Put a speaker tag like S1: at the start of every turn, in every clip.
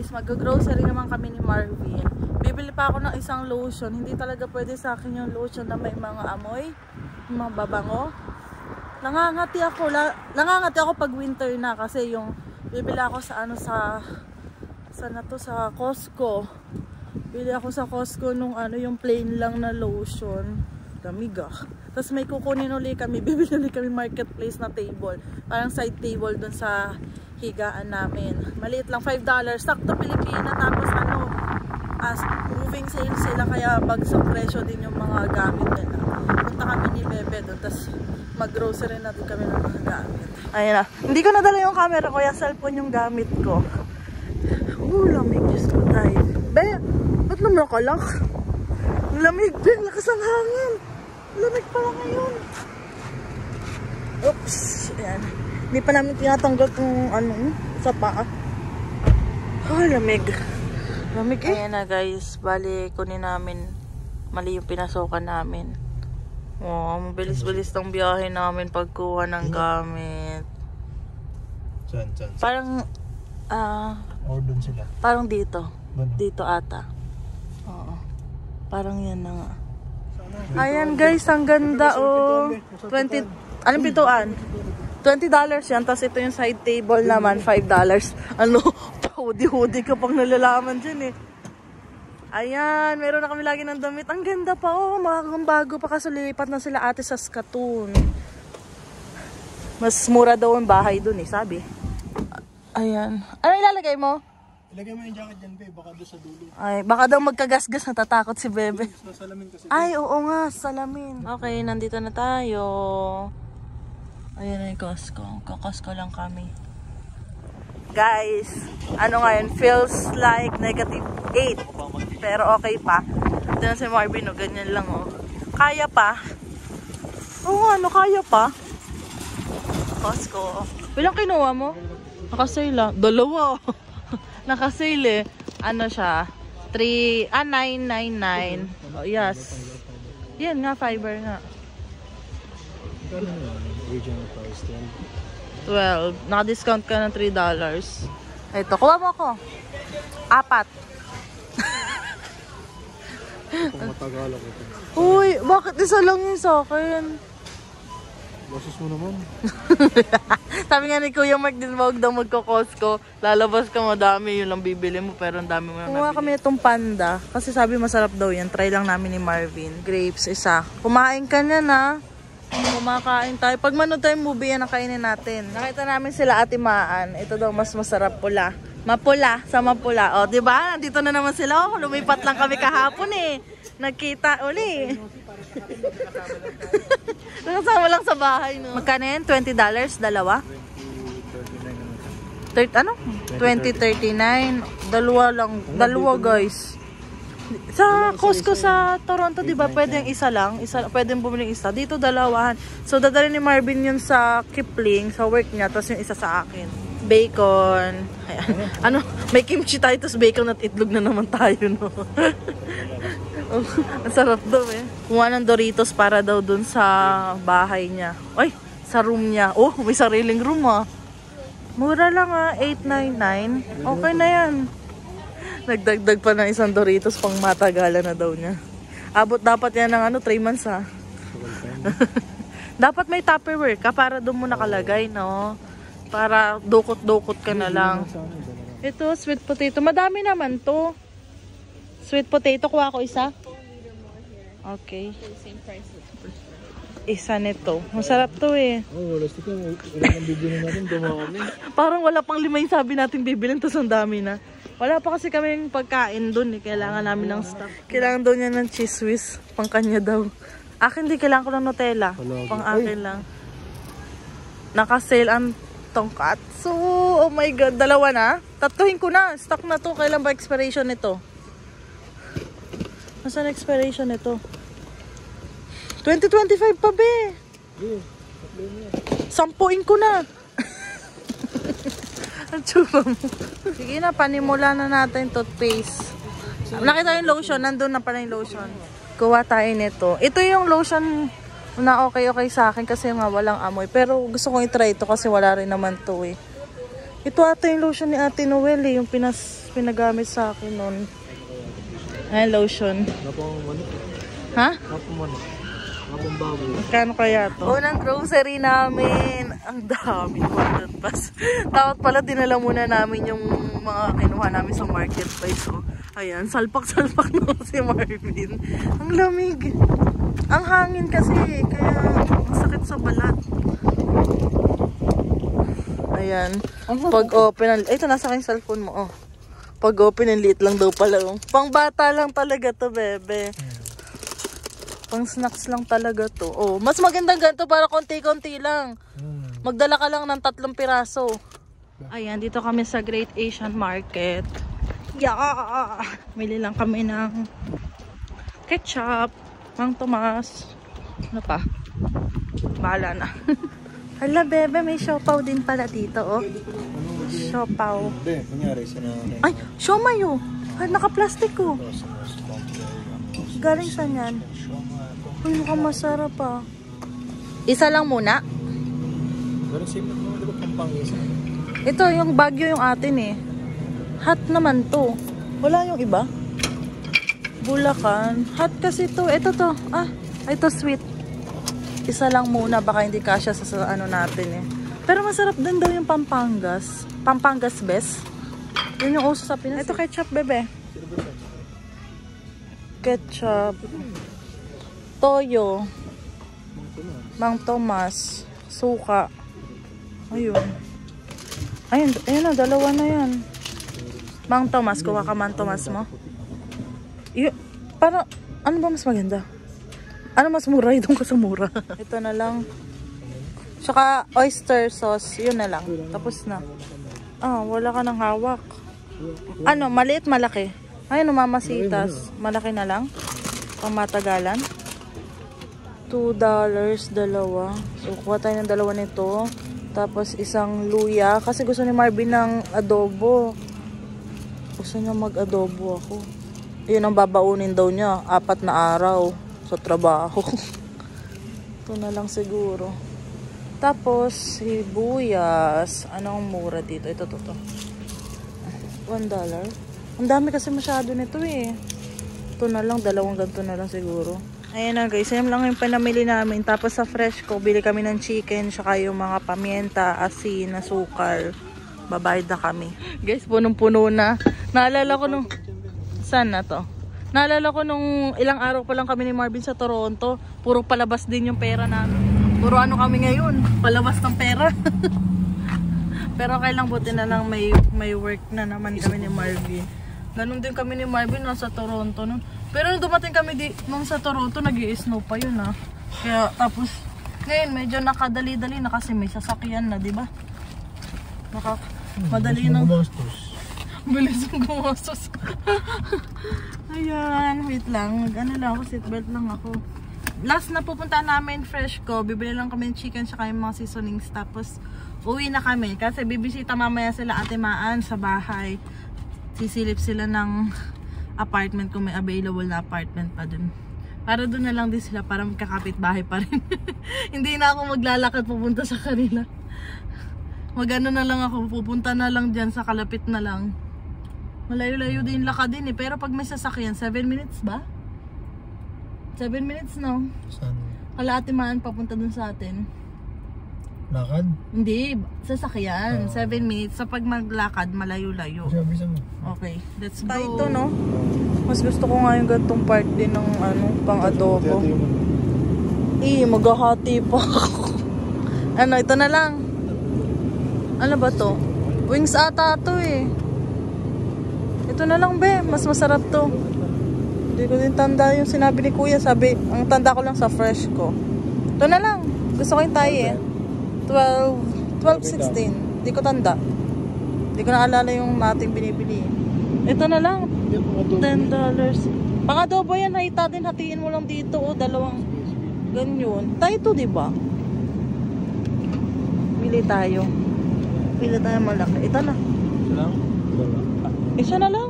S1: guys, mag-grocery naman kami ni Marvin. Bibili pa ako ng isang lotion. Hindi talaga pwede sa akin yung lotion na may mga amoy, mga babango. Nangangati ako pag winter na kasi yung bibili ako sa ano sa Costco. Bili ako sa Costco nung ano yung plain lang na lotion. Damig ah. Tapos may kukunin ulit kami, bibili ulit kami marketplace na table. Parang side table dun sa higaan namin. Maliit lang, $5. Sakto Pilipina. Tapos ano, moving sale sila kaya bagsak presyo din yung mga gamit nila. Punta kami ni Bebe doon. Tapos mag-grocery na din kami ng mga gamit. Ayun na. Hindi ko nadala yung camera ko. Yung cellphone yung gamit ko. Lamig. Diyos ko tayo. Be, ba't naman nakalak? Lamig. Be, lakas ang hangin. Lamig pala ngayon. Oops. Ayan. Hindi pa namin tinatanggal kung ano, sa paa. Lamig. Lamig eh. Ayan na guys, bali kunin namin. Mali yung pinasokan namin. Mabilis-bilis ng biyahe namin pagkuha ng gamit.
S2: Saan?
S1: Parang,
S2: or dun sila?
S1: parang dito.
S2: Bano?
S1: Dito ata. Oo. Parang yan na nga. Ayan guys, ang ganda oh. 20, anong pituan? $20 yan, tapos ito yung side table naman, $5. Ano, hoodie-hoodie ka pang nalalaman dyan eh. Ayan, meron na kami lagi ng damit. Ang ganda pa oh, makakang bago pa kasi lilipat na sila ate sa Saskatoon. Mas mura daw ang bahay dun eh, sabi. Ayan. Ano ilalagay mo?
S2: Ilagay mo yung jacket dyan, Be. Baka doon sa dulo.
S1: Ay, baka daw magkagasgas, natatakot si Bebe.
S2: Sa salamin kasi.
S1: Ay, oo nga, salamin. Okay, nandito na tayo. Ayan na yung Costco. Costco lang kami. Guys, ano ngayon? Feels like -8. Pero okay pa. Ito na si Marvin, oh, ganyan lang oh. Kaya pa. Oo nga, ano, kaya pa. Costco. Bilang kinuha mo? Nakasale ah. Dalawa. Nakasale eh. Ano siya? 9.99. Oh, yes. Yan nga, fiber nga.
S2: Regional price
S1: 12. Naka-discount ka ng $3. Ito, kuha mo ako. 4.
S2: Kung matagal ako ito.
S1: Uy, bakit isa lang yun sa akin?
S2: Boses mo naman.
S1: Sabi nga ni Kuya Mark din, wag daw magko-Costco. Lalabas ka, madami, yun lang bibili mo, pero ang dami mo lang Kumuha kami itong panda. Kasi sabi masarap daw yan. Try lang namin ni Marvin. Grapes, isa. Kumain ka na na. Kumakain tayo. Pag manood tayong movie, yan ang kainin natin. Nakita namin sila Ate Maan. Ito daw mas masarap pula. Mapula, sa mapula. O, diba? Nandito na naman sila. O, lumipat lang kami kahapon eh. Nagkita uli. Nakasama lang sa bahay, no? Magkano yan? $20? Dalawa? 20.39. Dalawa lang. Dalawa, guys. Sa Costco sa Toronto, di ba? Pwede yung isa lang. Pwede yung bumili isa. Dito, dalawahan. So, dadalhin ni Marvin yun sa Kipling, sa work niya. Tapos yung isa sa akin. Bacon. Ayan. Ano? May kimchi tayo, tapos bacon at itlog na naman tayo, no? Oh, ang sarap daw eh. Kumuha ng Doritos para daw dun sa bahay niya. Ay, sa room niya. Oh, may sariling room ah. Mura lang ah, $8.99. Okay na yan. Nagdagdag pa ng isang Doritos pang matagalan na daw niya. Abot dapat yan ng 3 months ha. Dapat may Tupperware ka para doon mo nakalagay, no? Para dukot-dukot ka na lang. Ito, sweet potato. Madami naman to. Sweet potato, kuha ko isa. Okay. Isa nito. Masarap to eh.
S2: Oh, last ko. Ilan ang bibili natin, dumami.
S1: Parang wala pang 5 yung sabi natin bibilin, tapos ang dami na. Wala pa kasi kaming pagkain dun eh. Kailangan namin ng stock. Kailangan daw niya ng cheese whiz. Pang kanya daw. Akin di kailangan ko ng Nutella. Pang akin lang. Nakasale ang tonkatsu. Oh my God. Dalawa na. Tatuhin ko na. Stock na to. Kailan ba expiration nito? Nasaan expiration nito? 2025 pa be. Sampuin ko na. Ang tsura mo. Sige na, panimula na natin toothpaste. Nakita yung lotion, nandun na pala yung lotion. Kuha tayo nito. Ito yung lotion na okay sa akin kasi nga walang amoy. Pero gusto kong i-try ito kasi wala rin naman to eh. Ito ata yung lotion ni Ate Noel eh, yung pinagamit sa akin nun. Ay, lotion.
S2: Napang manok.
S1: Ha?
S2: Napang manok. Napang baboy.
S1: Magkano kaya to? Unang grocery namin. Ang dami. 100 pas. Dapat pala dinala muna namin yung mga kinuha namin sa marketplace. So, ayan, salpak-salpak na si Marvin. Ang lamig. Ang hangin kasi, kaya ang sakit sa balat. Ayan. Pag open, ito nasa aking cellphone mo, oh. Pag open, ang liit lang daw pala. Oh. Pang bata lang talaga to, bebe. Pang snacks lang talaga to. Oh, mas magandang ganito para konti-konti lang. Magdala ka lang ng 3 piraso. Ayan, dito kami sa Great Asian Market. Yeah! Mili lang kami ng ketchup, Mang Tomas. Ano pa? Bahala na. Hala, bebe, may siopaw din pala dito, oh. Siopaw.
S2: Hindi, kunyari,
S1: Ay, siomay, oh. Ay, naka-plastic, oh. Galing saan yan? Uy, mukhang masarap, ah. Isa lang muna.
S2: Pero simple naman, di ba pampangisa?
S1: Ito, yung Baguio yung atin, eh. Hot naman to. Wala yung iba? Bulacan. Hot kasi to. Ito to. Ah, ito sweet. Isa lang muna, baka hindi kasya sa ano natin eh. Pero masarap din daw yung Pampangas. Pampangas best. Yun yung uso sa Pinas. Ito ketchup, bebe. Ketchup. Toyo. Mang Tomas. Suka. Ayun. Ayun, ayun na, dalawa na yan. Mang Tomas, kuha ka Mang Tomas mo. Para, ano ba mas maganda? Ano mas mura? Doon ka sa mura. Ito na lang. Tsaka oyster sauce. Yun na lang. Tapos na. Ah, wala ka ng hawak. Ano, maliit, malaki. Ay, ano, mamasitas. Malaki na lang. Pang matagalan. $2, dalawa. So, kuha tayo ng dalawa nito. Tapos, isang luya. Kasi gusto ni Marvin ng adobo. Gusto niya mag-adobo ako. Yun ang babaunin daw niya. 4 na araw. Sa trabaho. Ito na lang siguro. Tapos, sibuyas. Anong mura dito? Ito, to. $1. Ang dami kasi masyado nito eh. Ito na lang, dalawang ganito na lang siguro. Ayan na guys, yan lang yung panamili namin. Tapos sa fresh ko, bili kami ng chicken, saka yung mga pamienta, asin, asukal. Babayad na kami. Guys, punong-puno na. Naalala ko nung... Saan na to? Naalala ko nung ilang araw pa lang kami ni Marvin sa Toronto. Puro palabas din yung pera namin. Puro ano kami ngayon? Palabas ng pera. Pero kailang buti na lang may work na naman kami ni Marvin. Ganun din kami ni Marvin nasa Toronto nun. Pero nung dumating kami nung sa Toronto, nag-i-snow pa yun ha. Kaya tapos ngayon medyo nakadali-dali na kasi may sasakyan na, di ba? Madali nang bilis ang gumastos ko. Ayan, wait lang. Ano lang ako, seatbelt lang ako. Last na pupunta namin fresh ko, bibili lang kami ng chicken saka yung mga seasonings. Tapos uwi na kami kasi bibisita mamaya sila Ate Maan sa bahay. Sisilip sila ng apartment kung may available na apartment pa dun. Para dun na lang din sila para magkakapit bahay pa rin. Hindi na ako maglalakad pupunta sa kanila. Magano na lang ako, pupunta na lang dyan sa kalapit na lang. Malayo-layo din lakad din eh. Pero pag may sasakyan, 7 minutes ba? 7 minutes no?
S2: Saan?
S1: Kala Ate Maan papunta dun sa atin.
S2: Lakad?
S1: Hindi, sasakyan. 7 minutes. Sa pag maglakad, malayo-layo.
S2: Sabi mo.
S1: Okay, let's go. Ito no? Mas gusto ko nga yung gantong part din ng ano, pang adobo. Maghahati pa ako. Ano, ito na lang. Ano ba to? Wings ata to eh. Ito na lang be, mas masarap to. Hindi ko din tanda yung sinabi ni Kuya. Sabi, ang tanda ko lang sa fresh ko. Ito na lang. Gusto ko yung tayo eh. 12.16. Hindi ko tanda. Hindi ko naalala yung ating binibili. Ito na lang. $10. Pang adobo yan, hatiin mo lang dito o dalawang ganyan. Tayo to, diba? Pili tayo malaki. Ito na.
S2: Isa lang?
S1: Isa na lang.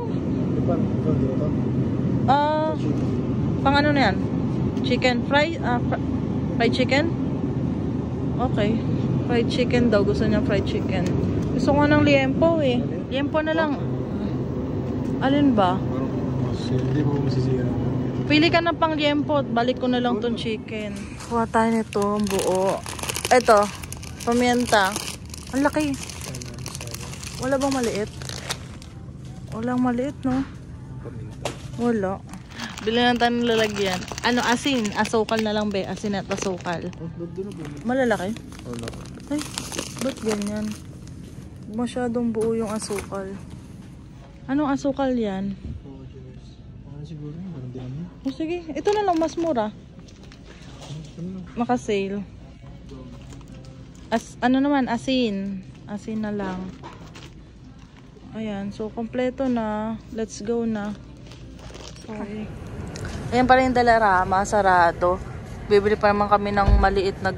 S1: Pang ano na yan? Chicken fried chicken? Okay. Fried chicken daw. Gusto niya fried chicken. Gusto ko ng liempo eh. Liempo na lang. Alin ba?
S2: Parang hindi mo masisira.
S1: Pili ka ng pang liempo at balik ko na lang tong chicken. Kuha tayo nito, buo. Ito, pamienta. Ang laki. Wala bang maliit? Walang maliit, no? Wala. Bili na tayo ng lalagyan. Ano, asin. Asukal na lang, be. Asin at asukal. Malalaki?
S2: Wala.
S1: Ay, ba't ganyan? Masyadong buo yung asukal. Anong asukal yan?
S2: Siguro, meron din naman.
S1: O sige, ito na lang, mas mura. Maka-sale. Ano naman, asin. Asin na lang. Ayan, so kompleto na. Let's go na. Sorry. Ayan pa rin yung Dalarama, sarado. Bibili pa naman kami ng maliit na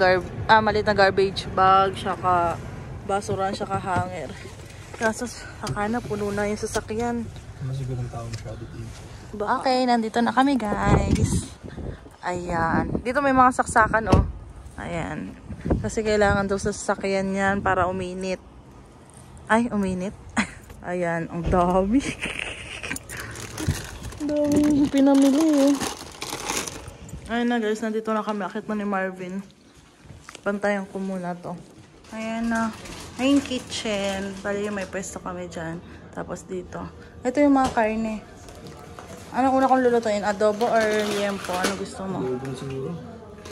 S1: garbage bag, saka basura, saka hanger. Kaso sakana puno na yung sasakyan.
S2: Masiguro ng tao masyado dito.
S1: Okay, nandito na kami guys. Ayan. Dito may mga saksakan oh. Ayan. Kasi kailangan daw sa sasakyan yan para uminit. Ay, uminit. Ayan, ang dami. Ang dami pinamili eh. Ayan na guys, nandito na kami. Akit na ni Marvin. Bantayan ko muna to. Ayan na. Ayan kitchen. Bali may pwesto kami dyan. Tapos dito. Ito yung mga karne. Anong una kong lulutuin? Adobo or liempo? Ano gusto mo?
S2: Adobo siguro.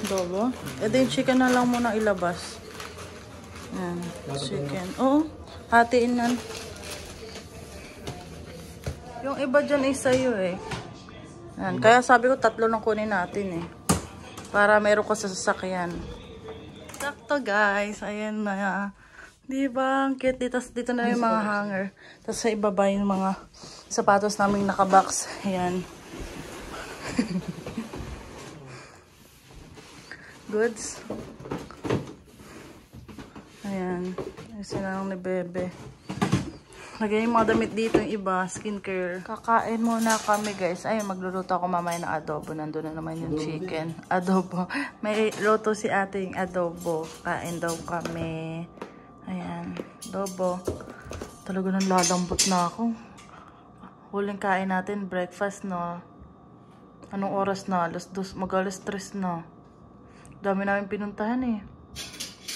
S1: Adobo? Ito yung chicken na lang muna ilabas. Ayan. Chicken. Oo. Hatiin yan. Yung iba dyan ay sa'yo eh. Ayan. Kaya sabi ko 3 lang kunin natin eh. Para meron ko sa sasakyan. Sakto guys. Ayan na. Diba? Ang cute. Dito na yung mga hanger. Tapos sa ibaba yung mga sapatos namin nakabox. Ayan. Goods. Ayan. Ayusin na lang ni Bebe. Lagyan yung mga damit dito yung iba. Skincare. Kakain muna kami guys. Ayun, magluluto ako mamaya ng adobo. Nandun na naman yung chicken. Adobo. May luto si ating adobo. Kain daw kami. Ayan. Adobo. Talaga nang lalambot na ako. Huling kain natin. Breakfast no. Anong oras na? Mag-alas 3 na. Dami namin pinuntahan eh.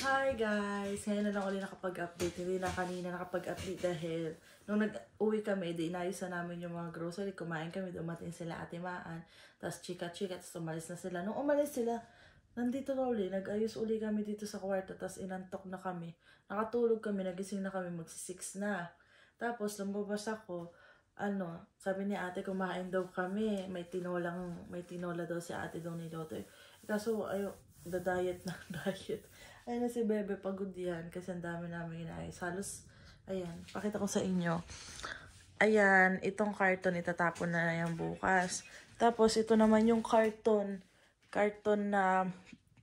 S1: Hi guys! Ngayon na lang ulit nakapag-update. Hindi na kanina nakapag-update dahil nung nag-uwi kami, inayos na namin yung mga grocery. Kumain kami, dumating sila Ate Maan. Tapos chika-chika, tapos umalis na sila. Nung umalis sila, nandito na uli. Nag-ayos uli kami dito sa kwarto. Tapos inantok na kami. Nakatulog kami, nagising na kami, magsi-6 na. Tapos lumabas ako. Sabi ni ate, kumain daw kami. May tinola daw si ate daw niloto. Kaso, diet na, diet. Ayun na si Bebe, pagod yan. Kasi ang dami namin inayos. Halos, ayan, pakita ko sa inyo. Ayan, itong karton, itatapon na yan bukas. Tapos, ito naman yung karton. Karton na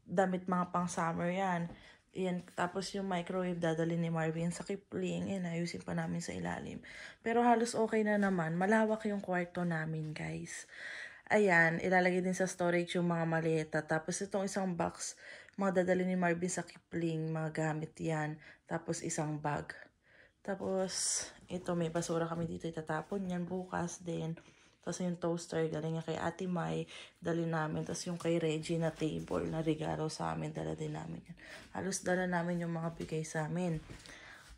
S1: damit mga pang summer yan. Ayan, tapos yung microwave dadalhin ni Marvin sa Kipling. Ayan, ayusin pa namin sa ilalim. Pero halos okay na naman. Malawak yung kwarto namin, guys. Ayan, ilalagay din sa storage yung mga maleta. Tapos itong isang box, mga dadalhin ni Marvin sa Kipling, mga gamit yan. Tapos isang bag. Tapos, ito may basura kami dito, itatapon yan bukas din. Tapos yung toaster, galing niya kay Ate Mai, dali namin. Tapos yung kay Reggie na table, na regalo sa amin, dala din namin yan. Halos dala namin yung mga bigay sa amin.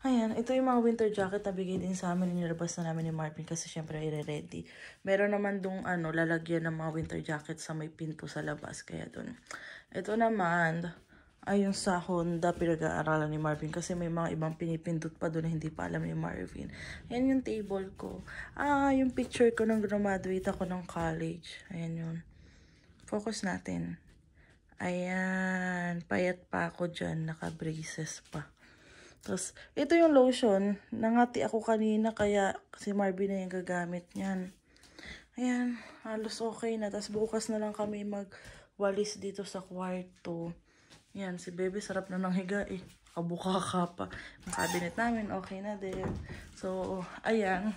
S1: Ayan, ito yung mga winter jacket na bigay din sa amin. Nilabas na namin ni Marvin kasi syempre i-ready. Meron naman dong lalagyan ng mga winter jacket sa may pinto sa labas. Kaya dun. Ito naman, ay yung sa Honda pinag-aaralan ni Marvin kasi may mga ibang pinipindot pa doon na hindi pa alam ni Marvin. Ayan yung table ko. Yung picture ko nung graduate ako ng college. Ayan yun. Focus natin. Ayan. Payat pa ako dyan. Naka-braces pa. Tapos, ito yung lotion. Nangati ako kanina kaya si Marvin na yung gagamit niyan. Ayan. Halos okay na. Tapos bukas na lang kami magwalis dito sa kwarto. Yan, si Bebe sarap na ng higa eh. Kabuka ka pa. Ang cabinet namin, okay na din. So, ayan.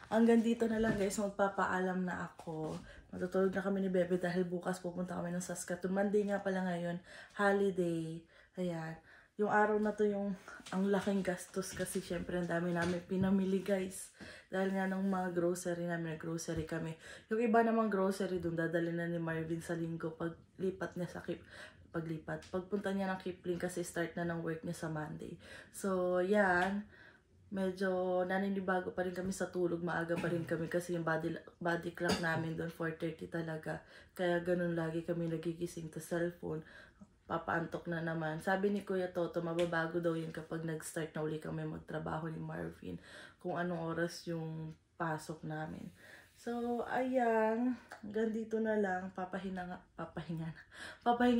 S1: Hanggang dito na lang guys, magpapaalam na ako. Matutulog na kami ni Bebe dahil bukas pupunta kami ng Saskatoon. Monday nga pala ngayon, holiday. Ayan. yung araw na to yung ang laking gastos kasi syempre ang dami namin pinamili guys. Dahil nga ng mga grocery namin, nag-grocery kami. Yung iba namang grocery dun, dadali na ni Marvin sa linggo paglipat niya sa pagpunta niya ng Kipling kasi start na ng work niya sa Monday. So, yan. Medyo naninibago pa rin kami sa tulog. Maaga pa rin kami kasi yung body clock namin doon 4:30 talaga. Kaya ganun lagi kami nagigising to cellphone. Papaantok na naman. Sabi ni Kuya Toto, mababago daw yun kapag nag-start na uli kami magtrabaho ni Marvin. Kung anong oras yung pasok namin. So, ayan. Hanggang dito na lang. Papahinga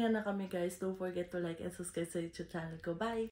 S1: na kami guys. Don't forget to like and subscribe sa YouTube channel ko. Bye!